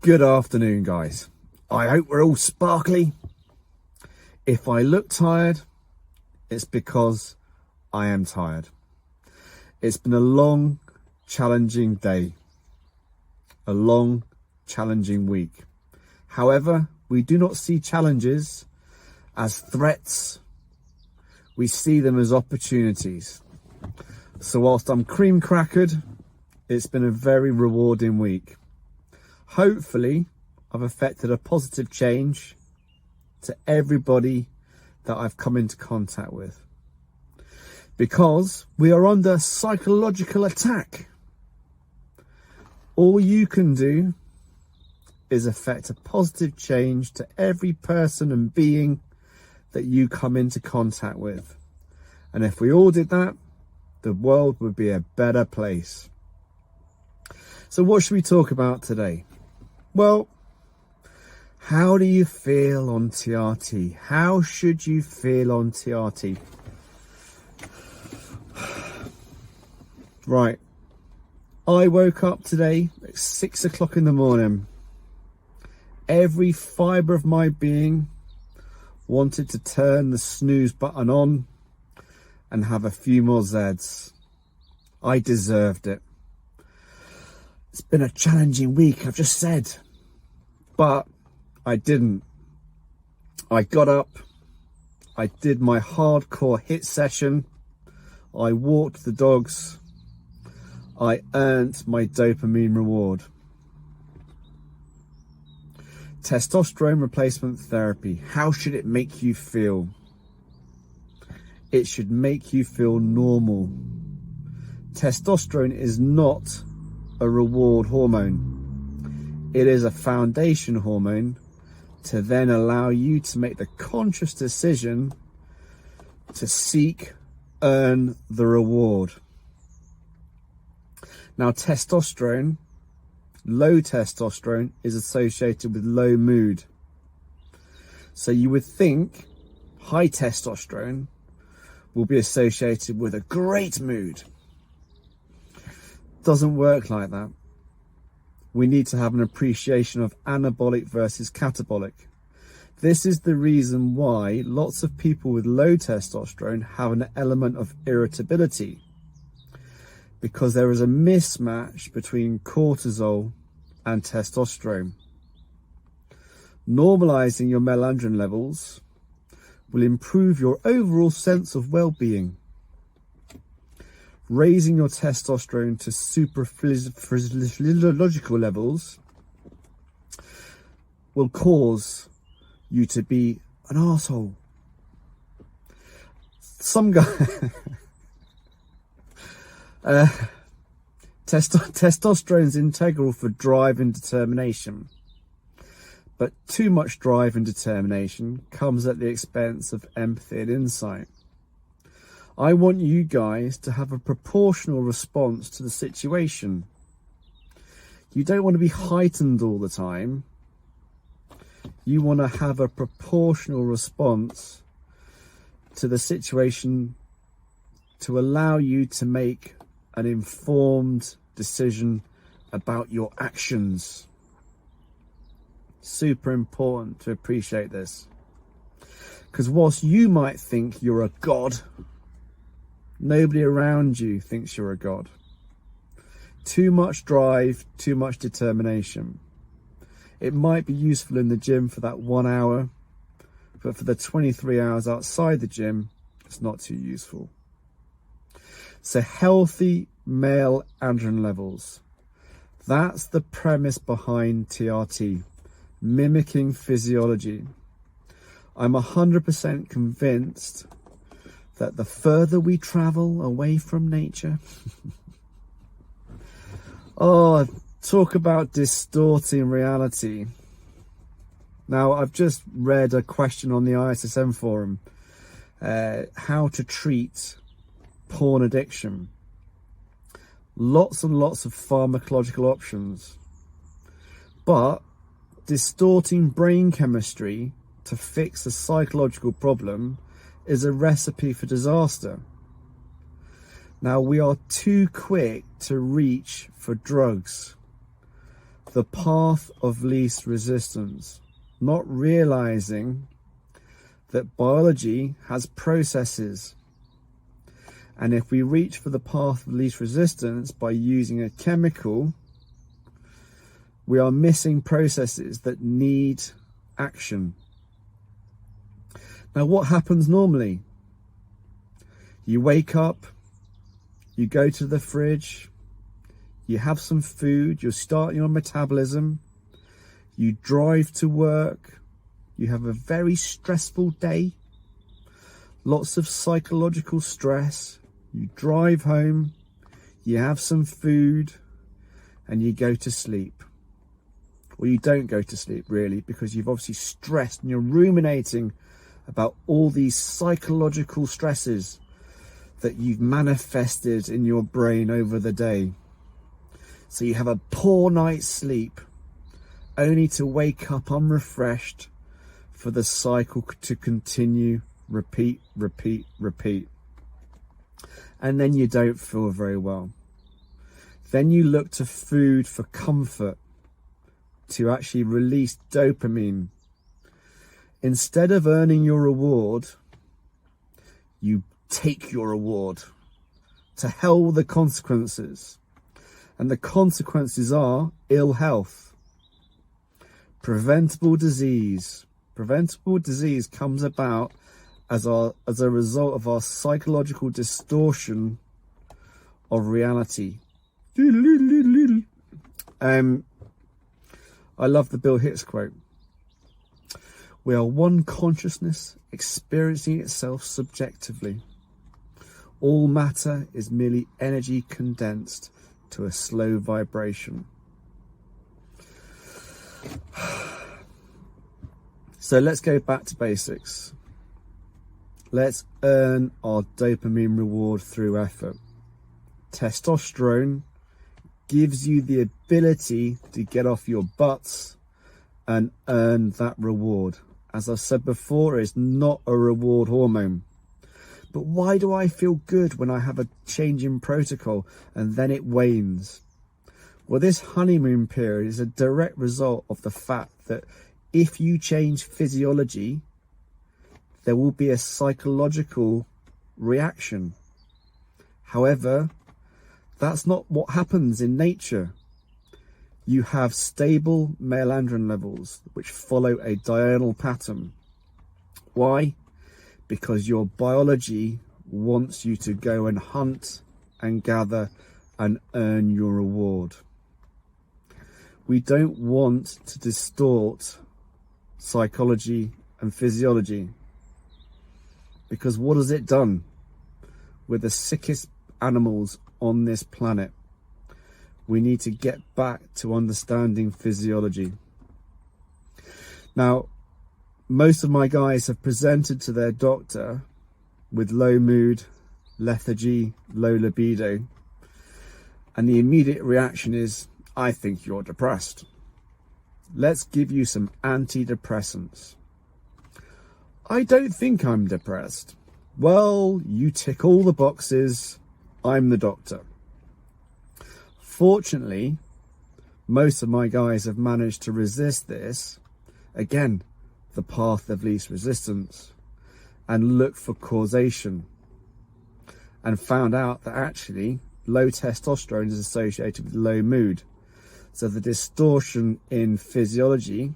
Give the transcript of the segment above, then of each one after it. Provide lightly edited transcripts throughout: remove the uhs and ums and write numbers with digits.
Good afternoon, guys. I hope we're all sparkly. If I look tired, it's because I am tired. It's been a long, challenging day, a long, challenging week. However, we do not see challenges as threats. We see them as opportunities. So whilst I'm cream crackered, it's been a very rewarding week. Hopefully, I've affected a positive change to everybody that I've come into contact with. Because we are under psychological attack. All you can do is affect a positive change to every person and being that you come into contact with. And if we all did that, the world would be a better place. So what should we talk about today? Well, how do you feel on TRT? How should you feel on TRT? Right. I woke up today at 6 o'clock in the morning. Every fibre of my being wanted to turn the snooze button on and have a few more Zeds. I deserved it. It's been a challenging week, I've just said, but I didn't. I got up, I did my hardcore HIIT session, I walked the dogs, I earned my dopamine reward. Testosterone replacement therapy, how should it make you feel? It should make you feel normal. Testosterone is not a reward hormone. It is a foundation hormone to then allow you to make the conscious decision to earn the reward. Now, testosterone, low testosterone, is associated with low mood. So you would think high testosterone will be associated with a great mood. Doesn't work like that. We need to have an appreciation of anabolic versus catabolic. This is the reason why lots of people with low testosterone have an element of irritability, because there is a mismatch between cortisol and testosterone. Normalizing your melandrin levels will improve your overall sense of well-being. Raising your testosterone to supraphysiological levels will cause you to be an arsehole. Some guy... testosterone is integral for drive and determination. But too much drive and determination comes at the expense of empathy and insight. I want you guys to have a proportional response to the situation. You don't want to be heightened all the time. You want to have a proportional response to the situation to allow you to make an informed decision about your actions. Super important to appreciate this. Because whilst you might think you're a god, nobody around you thinks you're a god. Too much drive, too much determination. It might be useful in the gym for that 1 hour, but for the 23 hours outside the gym, it's not too useful. So healthy male androgen levels. That's the premise behind TRT, mimicking physiology. I'm 100% convinced that the further we travel away from nature, oh, talk about distorting reality. Now, I've just read a question on the ISSM forum, how to treat porn addiction. Lots and lots of pharmacological options, but distorting brain chemistry to fix a psychological problem is a recipe for disaster. Now, we are too quick to reach for drugs, the path of least resistance, not realizing that biology has processes. And if we reach for the path of least resistance by using a chemical, we are missing processes that need action. Now, what happens normally? You wake up, you go to the fridge, you have some food, you're starting your metabolism, you drive to work, you have a very stressful day, lots of psychological stress, you drive home, you have some food, and you go to sleep. Well, you don't go to sleep really, because you've obviously stressed and you're ruminating about all these psychological stresses that you've manifested in your brain over the day. So you have a poor night's sleep, only to wake up unrefreshed for the cycle to continue, repeat, repeat, repeat. And then you don't feel very well. Then you look to food for comfort, to actually release dopamine. Instead of earning your reward, you take your reward. To hell with the consequences. And the consequences are ill health, preventable disease. Preventable disease comes about as a result of our psychological distortion of reality. I love the Bill Hicks quote. We are one consciousness experiencing itself subjectively. All matter is merely energy condensed to a slow vibration. So let's go back to basics. Let's earn our dopamine reward through effort. Testosterone gives you the ability to get off your butts and earn that reward. As I've said before, it's not a reward hormone. But why do I feel good when I have a change in protocol and then it wanes? Well, this honeymoon period is a direct result of the fact that if you change physiology, there will be a psychological reaction. However, that's not what happens in nature. You have stable male androgen levels which follow a diurnal pattern. Why? Because your biology wants you to go and hunt and gather and earn your reward. We don't want to distort psychology and physiology, because what has it done? We're the sickest animals on this planet. We need to get back to understanding physiology. Now, most of my guys have presented to their doctor with low mood, lethargy, low libido, and the immediate reaction is, I think you're depressed. Let's give you some antidepressants. I don't think I'm depressed. Well, you tick all the boxes. I'm the doctor. Fortunately, most of my guys have managed to resist this, again, the path of least resistance, and look for causation, and found out that actually low testosterone is associated with low mood. So the distortion in physiology,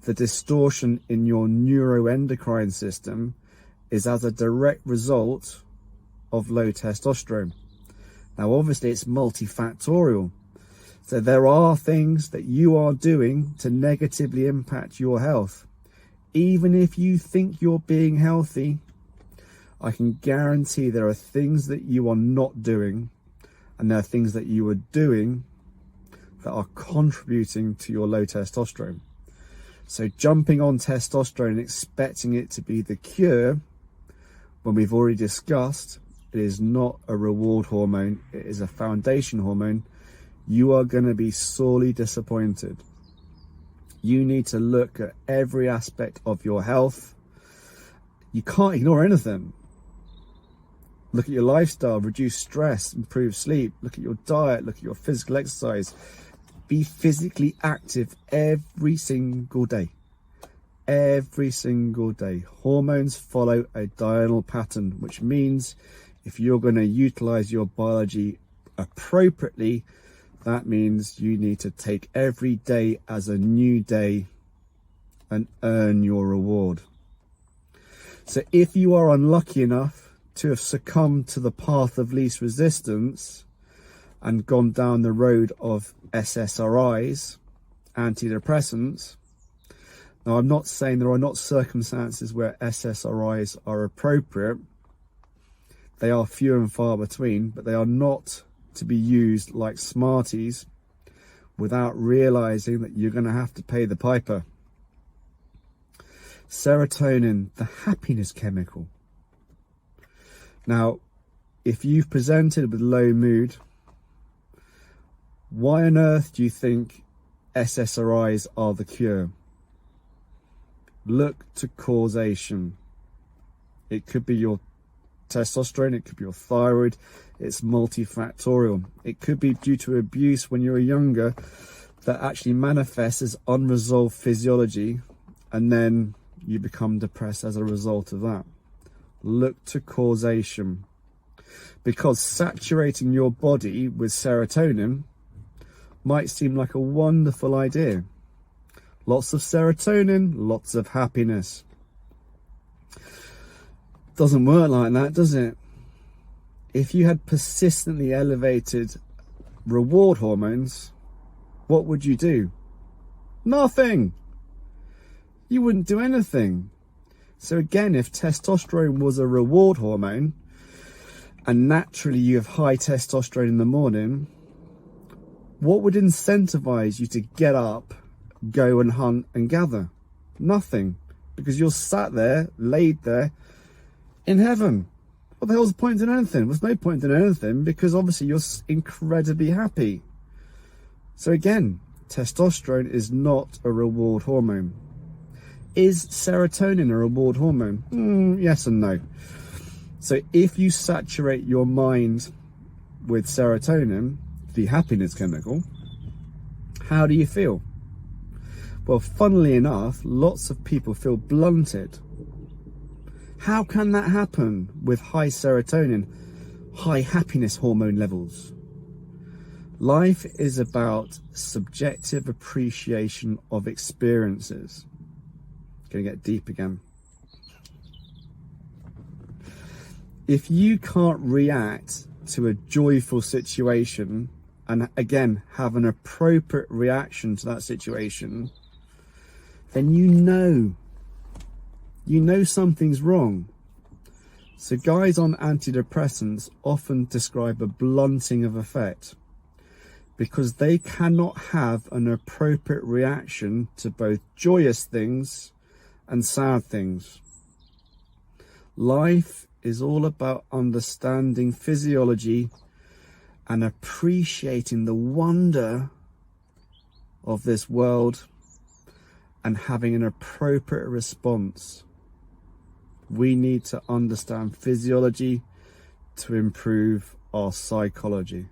the distortion in your neuroendocrine system is as a direct result of low testosterone. Now, obviously, it's multifactorial. So there are things that you are doing to negatively impact your health. Even if you think you're being healthy, I can guarantee there are things that you are not doing, and there are things that you are doing that are contributing to your low testosterone. So jumping on testosterone and expecting it to be the cure, when we've already discussed, it is not a reward hormone, it is a foundation hormone, you are going to be sorely disappointed. You need to look at every aspect of your health. You can't ignore anything. Look at your lifestyle, reduce stress, improve sleep, look at your diet, look at your physical exercise. Be physically active every single day. Every single day. Hormones follow a diurnal pattern, which means if you're going to utilize your biology appropriately, that means you need to take every day as a new day and earn your reward. So if you are unlucky enough to have succumbed to the path of least resistance and gone down the road of SSRIs, antidepressants. Now, I'm not saying there are not circumstances where SSRIs are appropriate. They are few and far between, but they are not to be used like Smarties without realizing that you're going to have to pay the piper. Serotonin, the happiness chemical. Now, if you've presented with low mood, why on earth do you think SSRIs are the cure? Look to causation. It could be your testosterone, it could be your thyroid, it's multifactorial. It could be due to abuse when you were younger that actually manifests as unresolved physiology, and then you become depressed as a result of that. Look to causation, because saturating your body with serotonin might seem like a wonderful idea. Lots of serotonin, lots of happiness. Doesn't work like that, does it? If you had persistently elevated reward hormones, what would you do? Nothing. You wouldn't do anything. So again, if testosterone was a reward hormone, and naturally you have high testosterone in the morning, what would incentivize you to get up, go and hunt and gather? Nothing. Because you're sat there, laid there, in heaven. What the hell's the point in anything? There's no point in anything, because obviously you're incredibly happy. So again, testosterone is not a reward hormone. Is serotonin a reward hormone? Yes and no. So if you saturate your mind with serotonin, the happiness chemical, how do you feel? Well, funnily enough, lots of people feel blunted. How can that happen with high serotonin, high happiness hormone levels? Life is about subjective appreciation of experiences. Going to get deep again. If you can't react to a joyful situation and again have an appropriate reaction to that situation, then you know something's wrong. So guys on antidepressants often describe a blunting of effect because they cannot have an appropriate reaction to both joyous things and sad things. Life is all about understanding physiology and appreciating the wonder of this world and having an appropriate response. We need to understand physiology to improve our psychology.